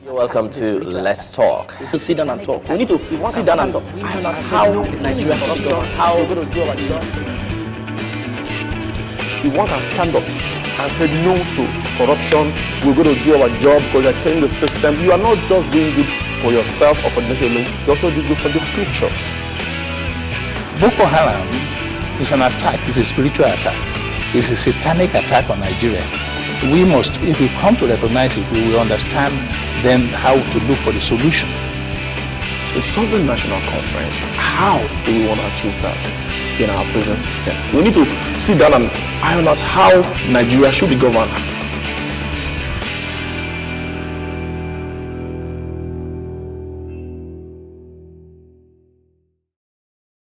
You're welcome to Let's Talk. We should sit down and talk. We need to sit down and talk. How Nigeria corruption, how we're going to do our job. The one can stand up and say no to corruption. We're going to do our job because you're telling the system. You are not just doing good for yourself or for the nation, you also do good for the future. Boko Haram is an attack, it's a spiritual attack. It's a satanic attack on Nigeria. We must, if we come to recognize it, we will understand then how to look for the solution. The Sovereign National Conference, how do we want to achieve that in our present system? We need to sit down and iron out how Nigeria should be governed.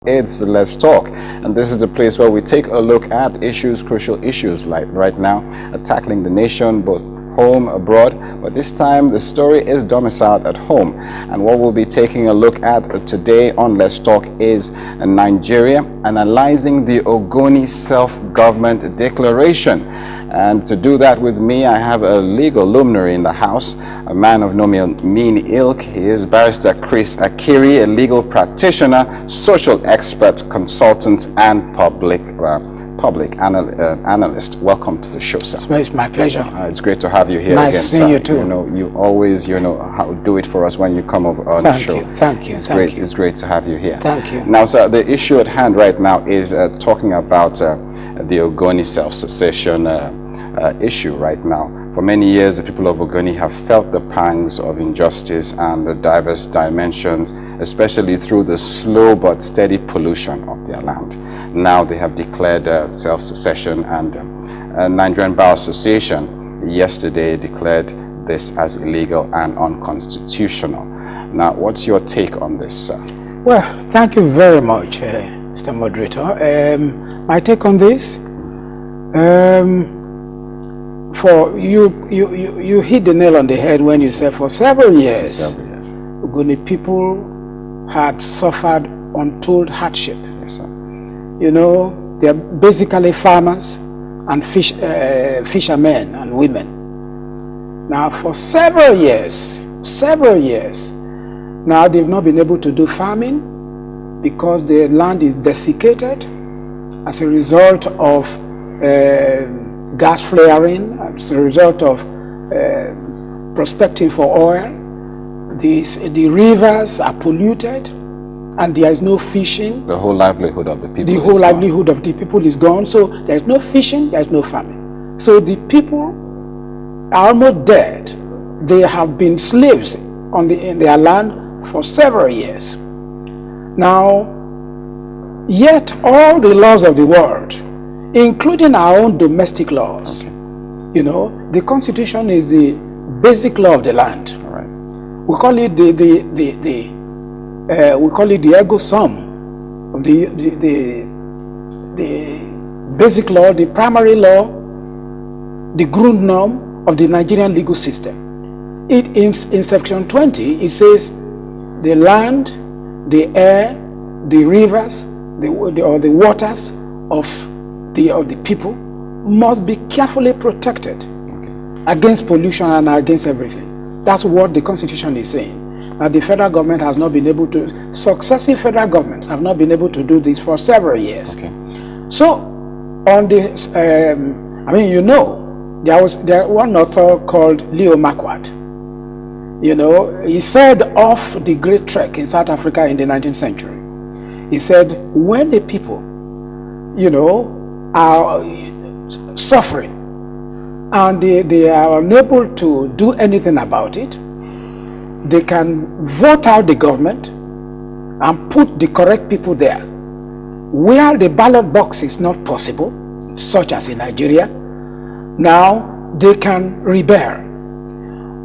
It's Let's Talk, and this is the place where we take a look at issues, crucial issues like right now, tackling the nation, both home, abroad, but this time the story is domiciled at home. And what we'll be taking a look at today on Let's Talk is Nigeria, analyzing the Ogoni Self-Government Declaration. And to do that with me, I have a legal luminary in the house, a man of no mean ilk. He is Barrister Chris Akiri, a legal practitioner, social expert, consultant, and public analyst. Welcome to the show, sir. It's my pleasure. It's great to have you here nice again, seeing sir. you too. You know, you always, how do it for us when you come over on the show. Thank you. It's great to have you here. Thank you. Now, sir, the issue at hand right now is talking about the Ogoni self-secession issue right now. For many years, the people of Ogoni have felt the pangs of injustice and the diverse dimensions, especially through the slow but steady pollution of their land. Now they have declared self-secession, and Nigerian Bar Association yesterday declared this as illegal and unconstitutional. Now, what's your take on this, sir? Well, thank you very much, Mr. Moderator. My take on this, for you hit the nail on the head when you said for several years, Ogoni people had suffered untold hardship. Yes, sir. You know, they're basically farmers and fishermen and women. Now, for several years, now they've not been able to do farming because the land is desiccated as a result of gas flaring, as a result of prospecting for oil. The rivers are polluted, and there is no fishing. The whole livelihood of the people. The whole livelihood of the people is gone. So there is no fishing, there is no farming. So the people are almost dead. They have been slaves in their land for several years. Now, yet all the laws of the world, including our own domestic laws, you know, the Constitution is the basic law of the land. All right. We call it the ergo sum of the basic law, the primary law, the Grundnorm of the Nigerian legal system. In section 20, it says the land, the air, the rivers, the waters of the people must be carefully protected against pollution and against everything. That's what the Constitution is saying. Now, the federal government has not been able to, successive federal governments have not been able to do this for several years. Okay. So, on this, you know, there was one author called Leo Marquardt. You know, he said off the Great Trek in South Africa in the 19th century, he said, when the people, you know, are suffering and they are unable to do anything about it, they can vote out the government and put the correct people there. Where the ballot box is not possible, such as in Nigeria, now they can rebel.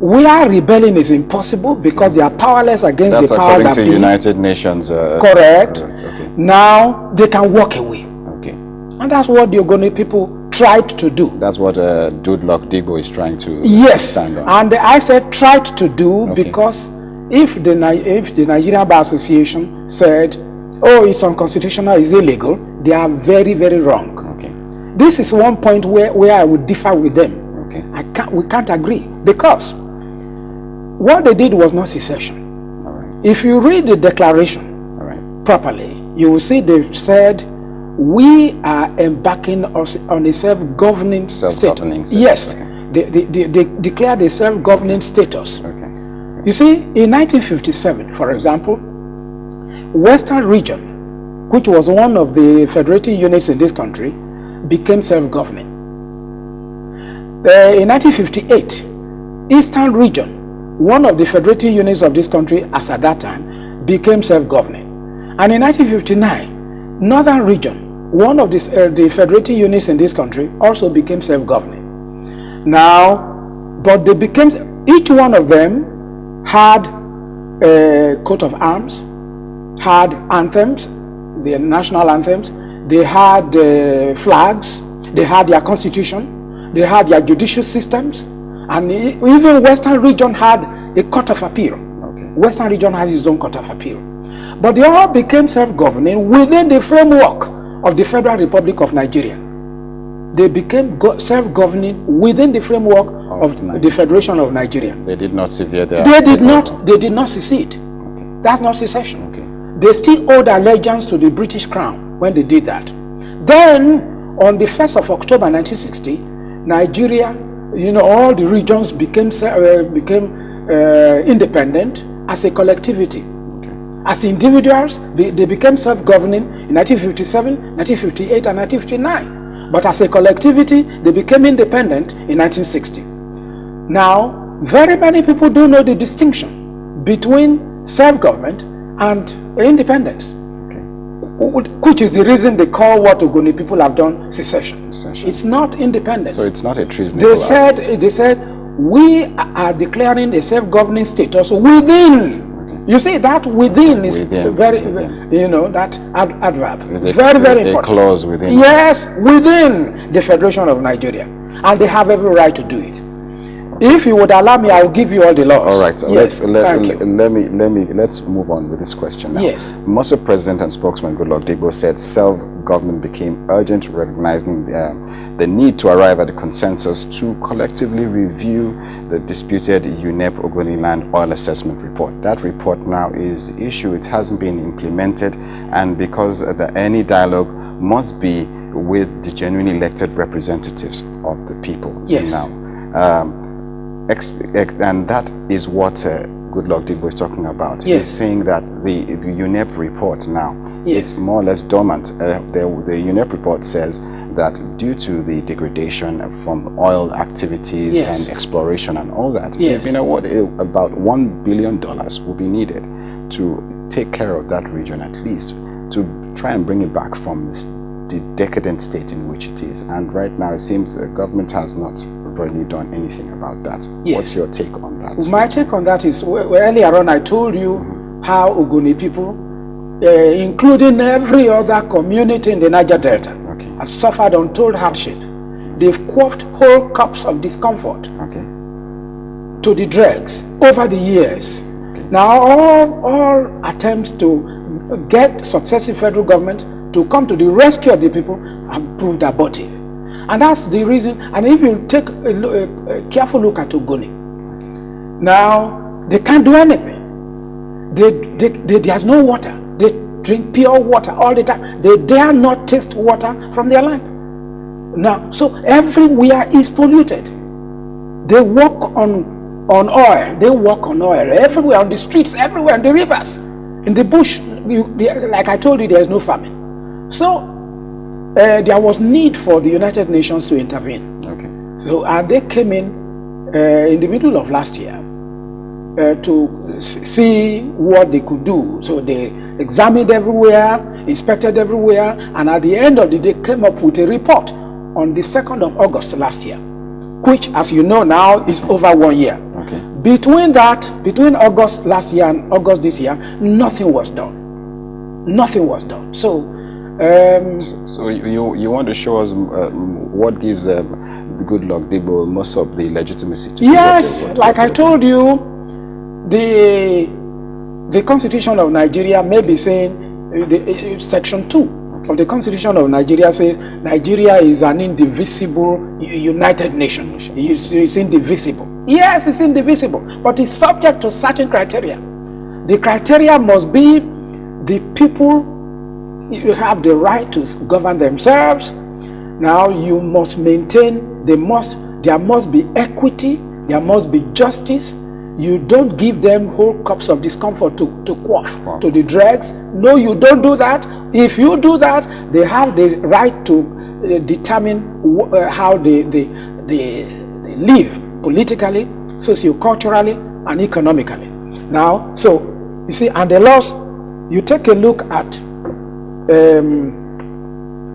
Where rebelling is impossible because they are powerless against the power that be. That's according to United Nations. Correct. Okay. Now they can walk away. Okay. And that's what the Ogoni people tried to do. That's what Goodluck Digbo is trying to stand on. And I said tried to do because if the Nigerian Bar Association said, oh, it's unconstitutional, it's illegal, they are very, very wrong. Okay. This is one point where I would differ with them. Okay. We can't agree because what they did was not secession. All right. If you read the declaration All right. properly, you will see they've said, we are embarking on a self-governing Self-governing status. Yes, they declared a self-governing status. Okay. You see, in 1957, for example, Western Region, which was one of the federating units in this country, became self-governing. In 1958, Eastern Region, one of the federating units of this country as at that time, became self-governing. And in 1959, Northern Region, one of the federating units in this country, also became self-governing. Now, but they became, each one of them had a coat of arms, had anthems, their national anthems, they had flags, they had their constitution, they had their judicial systems, and even Western Region had a court of appeal. Okay. Western Region has its own court of appeal. But they all became self-governing within the framework of the Federal Republic of Nigeria. They became self-governing within the framework of the Federation of Nigeria. They did not sever their... They did not secede. Okay. That's not secession. Okay. They still owed allegiance to the British Crown when they did that. Then, on the 1st of October 1960, Nigeria, all the regions became independent as a collectivity. Okay. As individuals, they became self-governing in 1957, 1958, and 1959. But as a collectivity, they became independent in 1960. Now, very many people don't know the distinction between self-government and independence, which is the reason they call what Ogoni people have done secession. It's not independence. So it's not a treasonable act. They said we are declaring a self-governing status within. You see that within is very, that adverb. Very important. A clause within. Yes, within the Federation of Nigeria, and they have every right to do it. If you would allow me, I will give you all the laws. All right. So yes, let's move on with this question now. Yes. Muscle President and spokesman Goodluck Degbo said self-government became urgent, recognizing the need to arrive at a consensus to collectively review the disputed UNEP Ogoni Land Oil Assessment Report. That report now is the issue. It hasn't been implemented, and because any dialogue must be with the genuinely elected representatives of the people. Yes. Now, and that is what Goodluck Degbo is talking about. Yes. He's saying that the UNEP report now Yes. is more or less dormant. The UNEP report says that due to the degradation from oil activities Yes. and exploration and all that, Yes. about $1 billion will be needed to take care of that region, at least to try and bring it back from the decadent state in which it is. And right now it seems the government has not really done anything about that. Yes. What's your take on that? My take on that is, earlier on I told you how Ogoni people, including every other community in the Niger Delta, have suffered untold hardship. They've quaffed whole cups of discomfort to the dregs over the years. Now all attempts to get successive federal government to come to the rescue of the people have proved abortive. And that's the reason. And if you take a careful look at Ogoni, now they can't do anything. There's no water. They drink pure water all the time. They dare not taste water from their land. Now, so everywhere is polluted. They walk on oil. They walk on oil everywhere, on the streets, everywhere, in the rivers, in the bush. Like I told you, there is no famine. So there was need for the United Nations to intervene. So and they came in the middle of last year to see what they could do. So they examined everywhere, inspected everywhere, and at the end of the day came up with a report on the 2nd of August last year, which, as you know now, is over 1 year. Between August last year and August this year, nothing was done. Nothing was done. So you want to show us what gives Goodluck Degbo most of the legitimacy to yes, like I told you, the Constitution of Nigeria may be saying, Section 2 of the Constitution of Nigeria says Nigeria is an indivisible united nation. It's indivisible. Yes, it's indivisible, but it's subject to certain criteria. The criteria must be the people have the right to govern themselves. Now you must maintain, there must be equity, there must be justice. You don't give them whole cups of discomfort to quaff, to the dregs. No, you don't do that. If you do that, they have the right to determine how they live politically, socio-culturally, and economically. Now, so you see, and the laws, you take a look at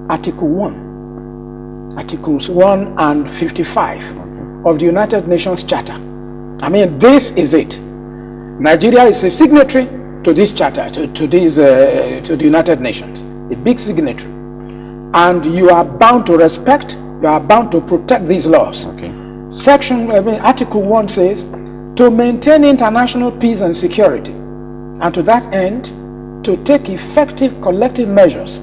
Article 1, Articles 1 and 55 of the United Nations Charter. I mean, this is it. Nigeria is a signatory to this charter, to the United Nations, a big signatory. And you are bound to respect, you are bound to protect these laws. Okay. Article 1 says, to maintain international peace and security, and to that end, to take effective collective measures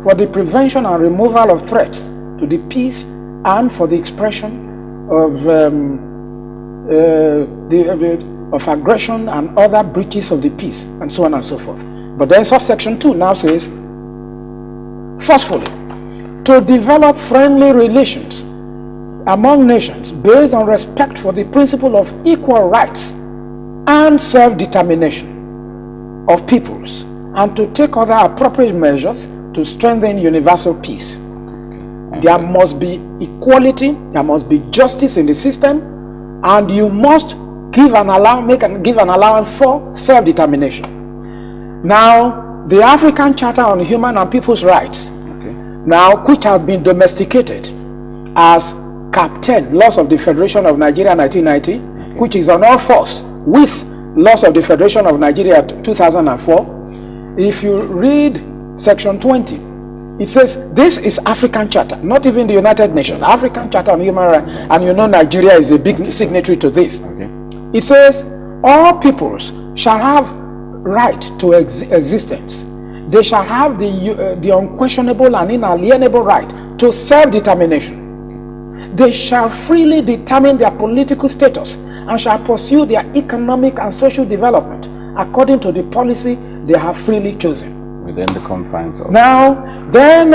for the prevention and removal of threats to the peace and for the expression of aggression and other breaches of the peace, and so on and so forth. But then subsection 2 now says, forcefully, to develop friendly relations among nations based on respect for the principle of equal rights and self-determination of peoples, and to take other appropriate measures to strengthen universal peace. There must be equality, there must be justice in the system, and you must give an allowance for self-determination. Now, the African Charter on Human and People's Rights, now which has been domesticated as Cap 10, Laws of the Federation of Nigeria 1990, which is on all fours with Laws of the Federation of Nigeria 2004. If you read Section 20, it says this is African Charter, not even the United Nations, African Charter on Human Rights, and you know Nigeria is a big signatory to this. It says all peoples shall have right to existence. They shall have the unquestionable and inalienable right to self-determination. They shall freely determine their political status and shall pursue their economic and social development according to the policy they have freely chosen. Within the confines of... Now, then,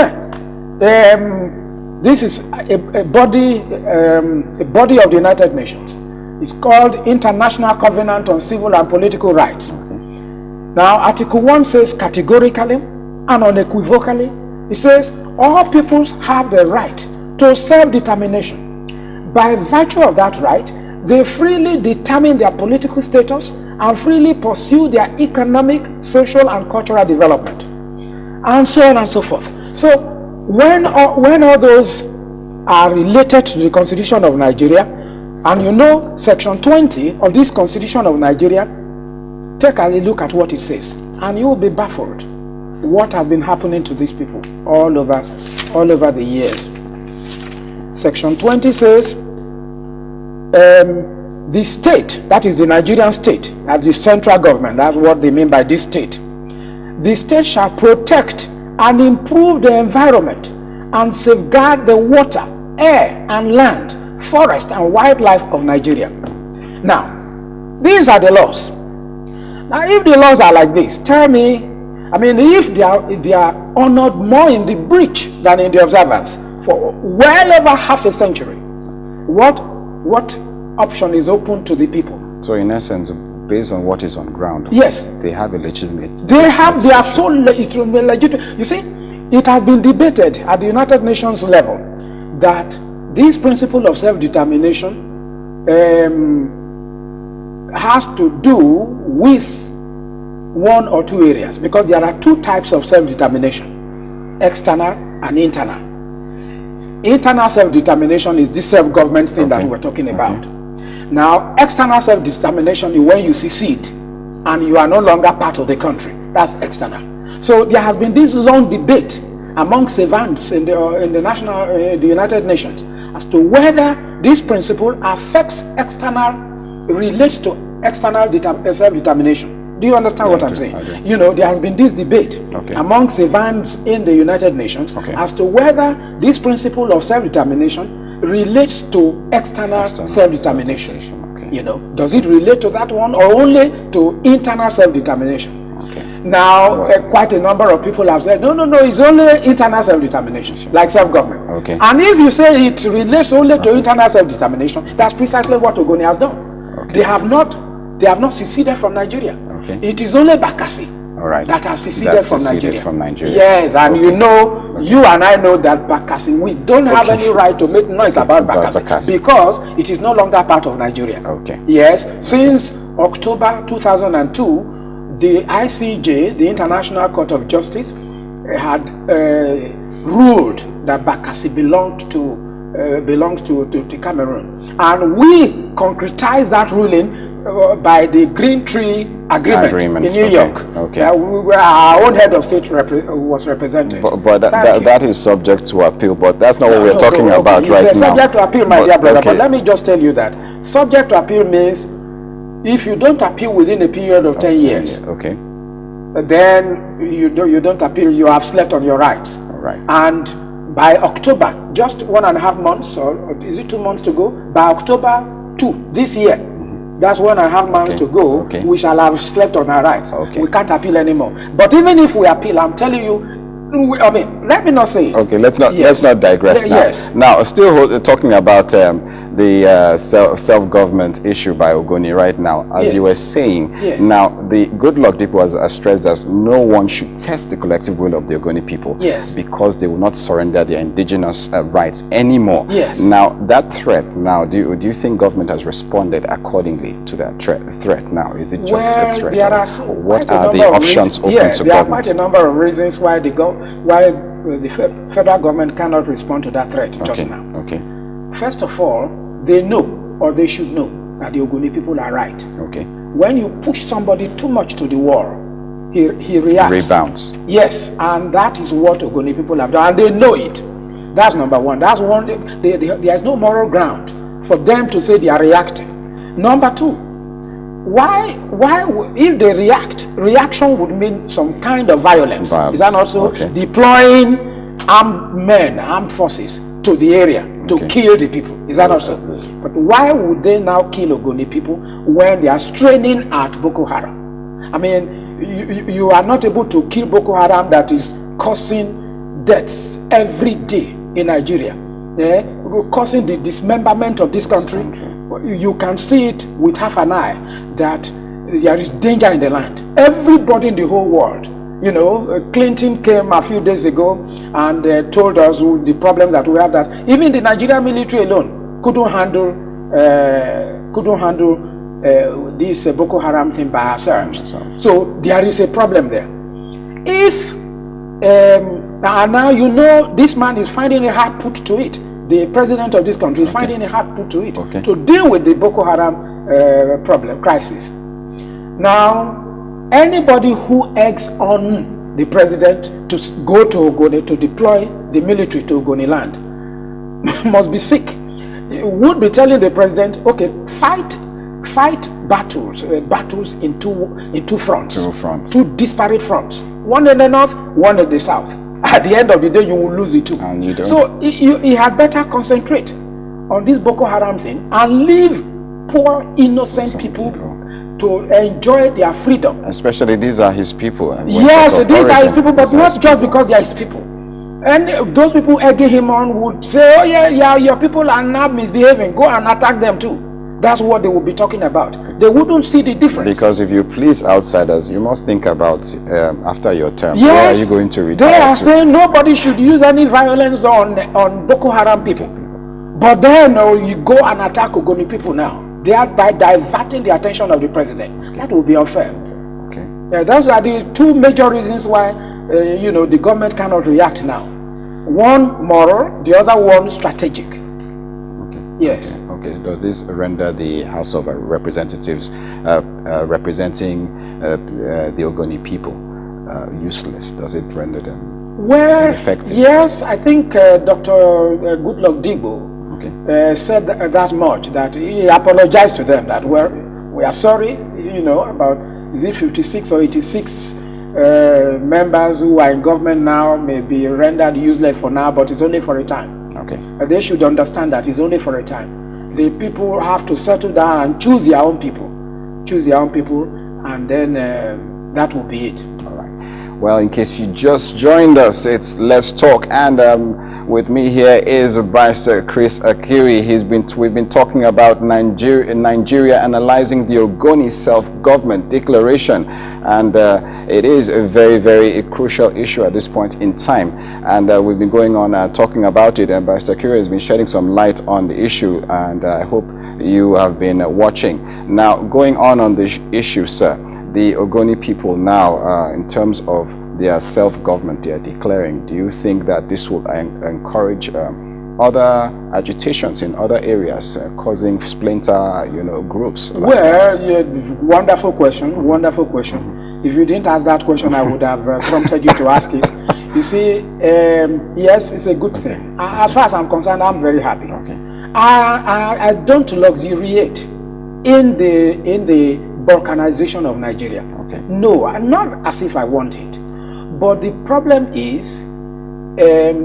this is a body of the United Nations. It's called International Covenant on Civil and Political Rights. Now, Article 1 says categorically and unequivocally, it says all peoples have the right to self-determination. By virtue of that right, they freely determine their political status and freely pursue their economic, social, and cultural development, and so on and so forth. So, when all those are related to the Constitution of Nigeria, and you know Section 20 of this Constitution of Nigeria, take a look at what it says, and you will be baffled what has been happening to these people all over the years. Section 20 says, the state, that is the Nigerian state, that's the central government, that's what they mean by this state. The state shall protect and improve the environment and safeguard the water, air, and land, forest, and wildlife of Nigeria. Now, these are the laws. Now, if the laws are like this, tell me, I mean, if they are honored more in the breach than in the observance for well over half a century, what option is open to the people? So, in essence, based on what is on ground, yes, they have a legitimate. They have their sole legitimate. You see, it has been debated at the United Nations level that this principle of self-determination has to do with one or two areas, because there are two types of self-determination: external and internal. Internal self-determination is this self-government thing that we're talking about. Now, external self-determination is when you secede and you are no longer part of the country. That's external. So there has been this long debate among savants in the United Nations as to whether this principle affects relates to external self-determination. Do you understand what I'm saying? You know, there has been this debate among savants in the United Nations as to whether this principle of self-determination relates to external self-determination. You know, does it relate to that one or only to internal self-determination? Now, quite a number of people have said, no, it's only internal self-determination, like self-government. And if you say it relates only to internal self-determination, that's precisely what Ogoni has done. They have not seceded from Nigeria. It is only Bakassi that has seceded from Nigeria. Yes, and you know, you and I know that Bakassi, we don't have any right to make noise about Bakassi because it is no longer part of Nigeria. Yes, since October 2002, the ICJ, the International Court of Justice, had ruled that Bakassi belongs to Cameroon, and we concretized that ruling by the Green Tree Agreement in New York. Our own head of state was represented. But that is subject to appeal. But that's not what we're talking about right now. It's subject to appeal, my dear brother. But let me just tell you that subject to appeal means if you don't appeal within a period of 10 years, then you don't appeal, you have slept on your rights. And by October, just 1.5 months, or is it 2 months to go? By October 2 this year, that's 1.5 months to go, we shall have slept on our rights. We can't appeal anymore. But even if we appeal, I'm telling you, I mean, let me not say it. Let's not digress now. Now, still talking about the self-government issue by Ogoni right now, as you were saying. Now, the Goodluck people has stressed that no one should test the collective will of the Ogoni people because they will not surrender their indigenous rights anymore. Now, that threat, now, do you think government has responded accordingly to that threat now? Is it just a threat? What are the options open to government? There are quite a number of reasons why the federal government cannot respond to that threat just now. First of all, they know, or they should know, that the Ogoni people are right. When you push somebody too much to the wall, he reacts. Rebounds. Yes, and that is what Ogoni people have done, and they know it. That's number one. That's one. There is no moral ground for them to say they are reacting. Number two, why if they reaction would mean some kind of violence. Is that also deploying armed forces to the area to kill the people? Is that also? But why would they now kill Ogoni people when they are straining at Boko Haram? I mean, you are not able to kill Boko Haram that is causing deaths every day in Nigeria, causing the dismemberment of this country. You can see it with half an eye that there is danger in the land. Everybody in the whole world, you know, Clinton came a few days ago and told us the problem that we have, that even the Nigerian military alone couldn't handle this Boko Haram thing by ourselves. So there is a problem there. If now you know this man is finding a hard put to it. The president of this country is finding a hard put to it to deal with the Boko Haram crisis. Now, anybody who eggs on the president to go to Ogoni, to deploy the military to Ogoni land, must be sick. Would be telling the president, okay, fight battles in two fronts. Two disparate fronts. One in the north, one in the south. At the end of the day, you will lose it too. And you don't. So he had better concentrate on this Boko Haram thing and leave poor innocent people to enjoy their freedom. Especially these are his people. Yes, these are his people, but not just because they are his people. And those people egging him on would say, oh yeah, your people are now misbehaving. Go and attack them too. That's what they would be talking about. They wouldn't see the difference. Because if you please outsiders, you must think about after your term. Yes, where are you going to retire? They are saying nobody should use any violence on Boko Haram people. But then you go and attack Ogoni people now. They are by diverting the attention of the president. That would be unfair. Those are the two major reasons why the government cannot react now. One moral, the other one strategic. Yes. Does this render the House of Representatives representing the Ogoni people useless? Does it render them ineffective? Yes, I think Dr. Goodluck Digbo said that much, that he apologized to them, that we are sorry, about, is it 56 or 86 members who are in government now may be rendered useless for now, but it's only for a time. They should understand that it's only for a time. the people have to settle down and choose their own people. Choose their own people, and then that will be it. All right. Well, in case you just joined us, it's Let's Talk, and with me here is Barrister Chris Akiri. We've been talking about Nigeria analyzing the Ogoni self-government declaration, and it is a very, very crucial issue at this point in time. And we've been going on talking about it, and Barrister Akiri has been shedding some light on the issue, and I hope you have been watching. Now, going on this issue, sir, the Ogoni people now, in terms of their self-government they are declaring, do you think that this will encourage other agitations in other areas, causing splinter, groups? Well, wonderful question, wonderful question. If you didn't ask that question, I would have prompted you to ask it. You see, yes, it's a good thing. As far as I'm concerned, I'm very happy. Okay. I don't luxuriate in the balkanization of Nigeria. Okay. No, not as if I want it. But the problem is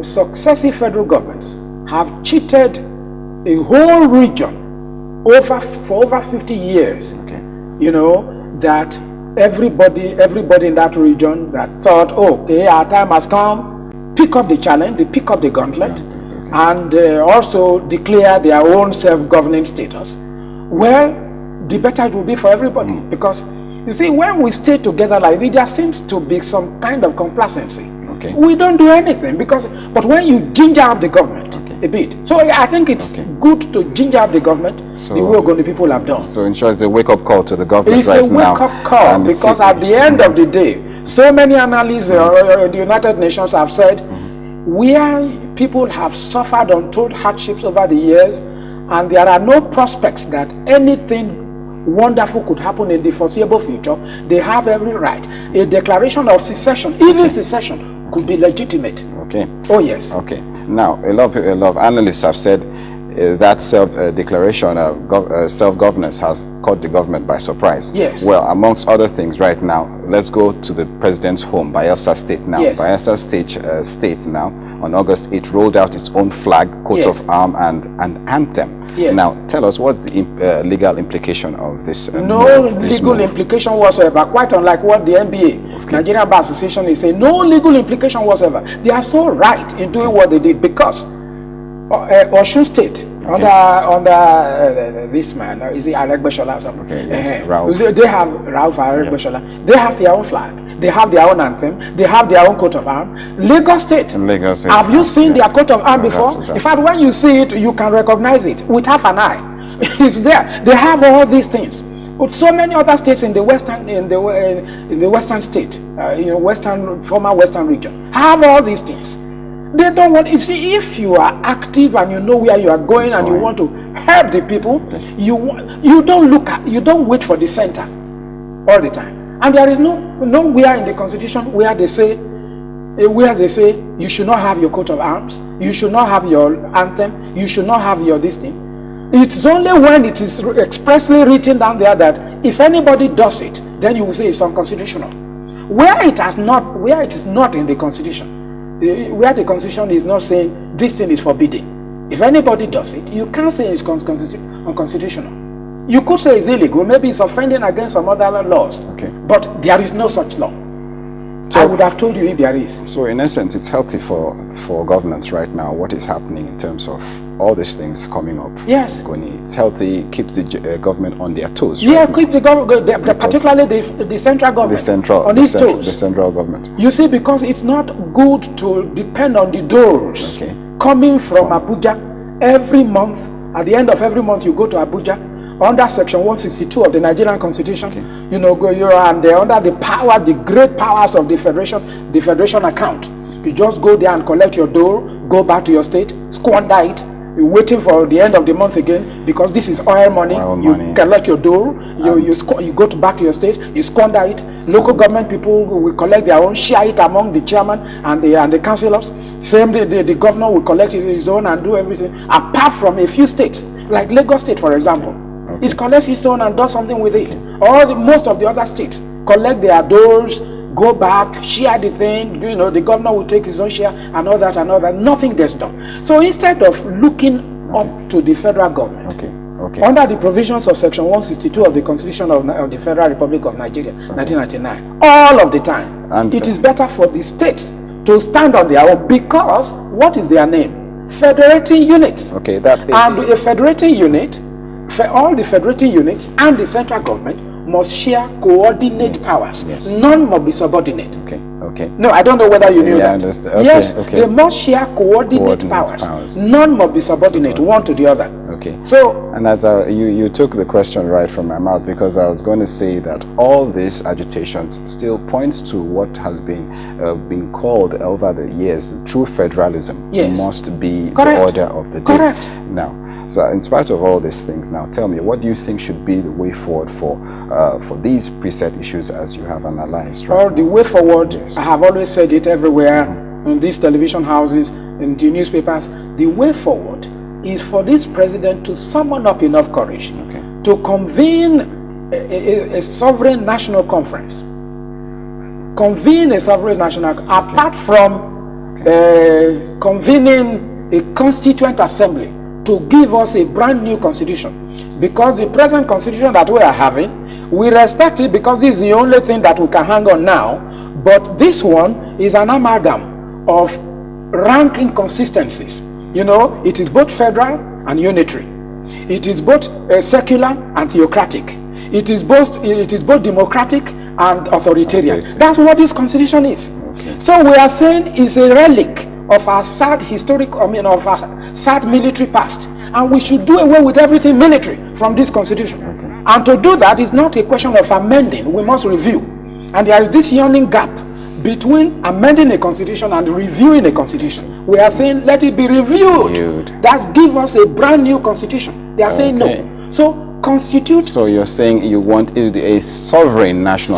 successive federal governments have cheated a whole region for over 50 years. Okay. That everybody in that region that thought, okay, our time has come, pick up the challenge, they pick up the gauntlet, and also declare their own self-governing status. Well, the better it will be for everybody, because you see, when we stay together like this, there seems to be some kind of complacency. Okay. We don't do anything but when you ginger up the government a bit, so I think it's good to ginger up the government the way Ogoni people have done. So in short, it's a wake-up call to the government It's right a wake-up call, because at the end of the day, so many analysts the United Nations have said where people have suffered untold hardships over the years, and there are no prospects that anything wonderful could happen in the foreseeable future, they have every right. A declaration of secession, even secession, could be legitimate. Okay. Oh yes. Okay. Now, a lot of analysts have said that self-declaration of self-governance has caught the government by surprise. Yes. Well, amongst other things, right now, let's go to the president's home, Bayelsa State now. Yes. Bayelsa State now, on August 8, rolled out its own flag, coat of arm, and anthem. Yes. Now, tell us what's the legal implication of this No legal implication whatsoever, quite unlike what the NBA, Nigerian Bar Association, is saying. No legal implication whatsoever. They are so right in doing what they did, because Osun State, under this man, is it Aregbesola or something? Okay, yes, Ralph. They have Ralph Aregbesola. Yes. They have their own flag. They have their own anthem. They have their own coat of arms. Lagos State. Have you seen their coat of arms before? In fact, when you see it, you can recognize it with half an eye. It's there. They have all these things. But so many other states in the western state, former western region, have all these things. They don't want. You see, if you are active and you know where you are going and you want to help the people, you don't wait for the center all the time. And there is nowhere in the Constitution where they say you should not have your coat of arms, you should not have your anthem, you should not have your this thing. It's only when it is expressly written down there that if anybody does it, then you will say it's unconstitutional. Where it is not in the Constitution, where the Constitution is not saying this thing is forbidden, if anybody does it, you can't say it's unconstitutional. You could say it's illegal, maybe it's offending against some other laws, but there is no such law. So I would have told you if there is. So in essence, it's healthy for governance right now, what is happening in terms of all these things coming up. Yes. It's healthy, keeps the government on their toes. Yeah, keep the government, particularly the central government, on its toes. The central government. You see, because it's not good to depend on the doors coming from Abuja every month. At the end of every month, you go to Abuja under Section 162 of the Nigerian Constitution. You know, you're under the great powers of the federation account. You just go there and collect your dole, go back to your state, squander it. You're waiting for the end of the month again, because this is oil money. You collect your dole, you go back to your state, you squander it. Local government people will collect their own, share it among the chairman and the councillors. Same the governor will collect his own and do everything. Apart from a few states, like Lagos State, for example, it collects its own and does something with it. Most of the other states collect their doles, go back, share the thing. You know, the governor will take his own share and all that. Nothing gets done. So instead of looking up to the federal government Okay. Under the provisions of Section 162 of the Constitution of the Federal Republic of Nigeria, 1999, all of the time. And it is better for the states to stand on their own because what is their name? Federating units. Okay, that is. And a federating unit, all the federating units and the central government must share coordinate powers. Yes. None must be subordinate. Okay, okay. No, I don't know whether you knew Yeah, I that. understand. Okay, Yes, okay. they must share coordinate Coordinate powers. powers. None must be subordinate one to the other. Okay. So, And as you took the question right from my mouth, because I was going to say that all these agitations still points to what has been called over the years the true federalism. Yes. Must be Correct. the order of the day. Correct. Now, so in spite of all these things, now tell me, what do you think should be the way forward for these preset issues as you have analyzed? Right? well, the way forward, Yes. I have always said it everywhere, in these television houses, in the newspapers, the way forward is for this president to summon up enough courage to convene a sovereign national conference. Convene a sovereign national, apart from convening a constituent assembly to give us a brand new constitution. Because the present constitution that we are having, we respect it because it's the only thing that we can hang on now. But this one is an amalgam of rank inconsistencies. You know, it is both federal and unitary. It is both secular and theocratic. It is both democratic and authoritarian. Okay. That's what this constitution is. Okay. So we are saying it's a relic of our sad of our sad military past. And we should do away with everything military from this constitution. Okay. And to do that is not a question of amending, we must review. And there is this yawning gap between amending a constitution and reviewing a constitution. We are saying let it be reviewed. That's give us a brand new constitution. They are saying no. So constitute. So you're saying you want a sovereign national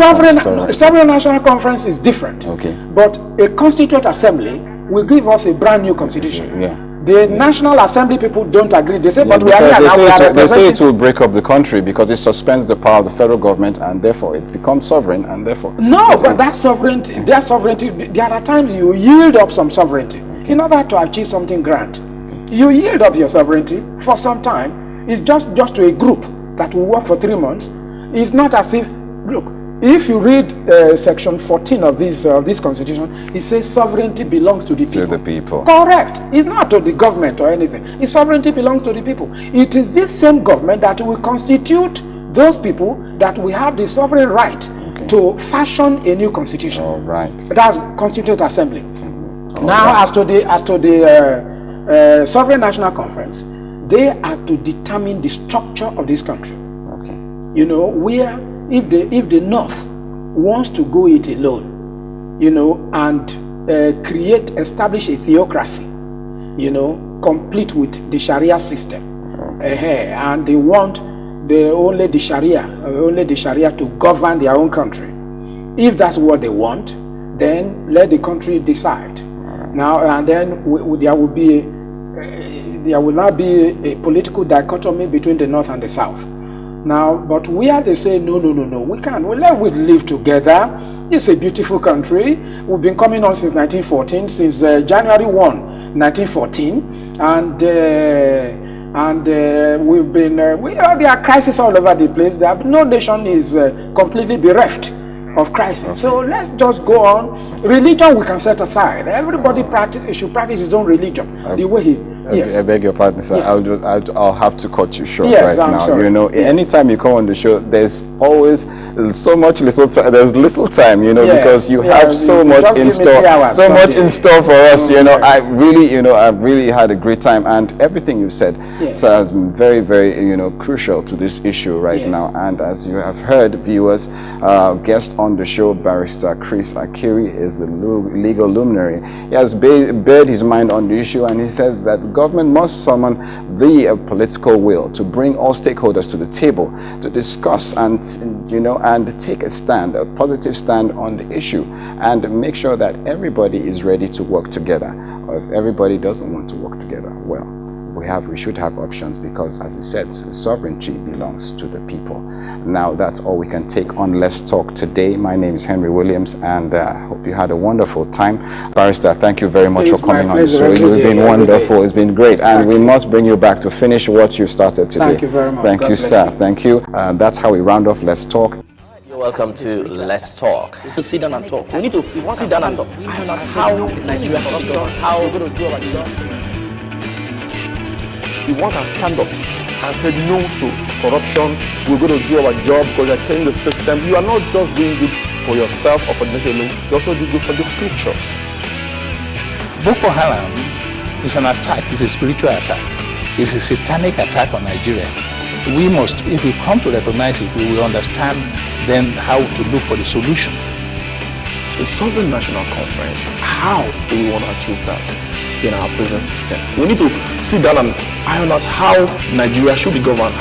sovereign national conference is different. Okay. But a constituent assembly will give us a brand new constitution. Yeah. The National Assembly people don't agree. They say, but we are Because here now. they say it will break up the country because it suspends the power of the federal government and therefore it becomes sovereign and therefore... No, but that sovereignty, their sovereignty, there are times you yield up some sovereignty in order to achieve something grand. You yield up your sovereignty for some time. It's just to a group that will work for 3 months. It's not as if, look, if you read section 14 of this constitution, it says sovereignty belongs to the people. To the people. Correct. It's not to the government or anything. Its sovereignty belongs to the people. It is this same government that will constitute those people that will have the sovereign right to fashion a new constitution. All right. That's Constituent Assembly. All Now, right. as to the Sovereign National Conference, they are to determine the structure of this country. Okay. You know, where if the North wants to go it alone, you know, and establish a theocracy, you know, complete with the Sharia system, and they want only the Sharia to govern their own country. If that's what they want, then let the country decide. Now and then there will not be a political dichotomy between the North and the South. Now, but where they say no, we can't. We live together. It's a beautiful country. We've been coming on since 1914, since January 1, 1914, and we've been. There are crises all over the place. No nation is completely bereft of crisis. So let's just go on. Religion we can set aside. Everybody should practice his own religion the way he. Yes. I beg your pardon, sir. Yes. I'll have to cut you short Yes, right I'm now. sorry. You know, anytime you come on the show, there's always so much little time. There's little time, you know, Yeah. because you Yeah, have so you much just in give me store. 3 hours So much Sunday. in store for us. You know, Yeah. I've really had a great time, and everything you said Yes. has been very, very, crucial to this issue right Yes. now. And as you have heard, viewers, guest on the show, Barrister Chris Akiri, is a legal luminary. He has bared his mind on the issue, and he says that government must summon the political will to bring all stakeholders to the table to discuss and take a stand, a positive stand on the issue, and make sure that everybody is ready to work together. Or if everybody doesn't want to work together, well, we should have options because, as he said, sovereignty belongs to the people. Now, that's all we can take on Let's Talk today. My name is Henry Williams, and I hope you had a wonderful time. Barrister, thank you very much for coming on the show. It's been wonderful. It's been great, and we must bring you back to finish what you started today. Thank you very much. Thank you, sir. Thank you. That's how we round off Let's Talk. You're welcome to Let's Talk. To sit down and talk. We need to sit down and talk. How Nigeria corruption, how we're going to do our job. We want to stand up and say no to corruption. We're going to do our job because you're telling the system you are not just doing good for yourself or for the nation, you also do good for the future. Boko Haram is an attack, it's a spiritual attack. It's a satanic attack on Nigeria. We must, if we come to recognize it, we will understand then how to look for the solution. The Sovereign National Conference, how do we want to achieve that in our present system? We need to sit down and iron out how Nigeria should be governed.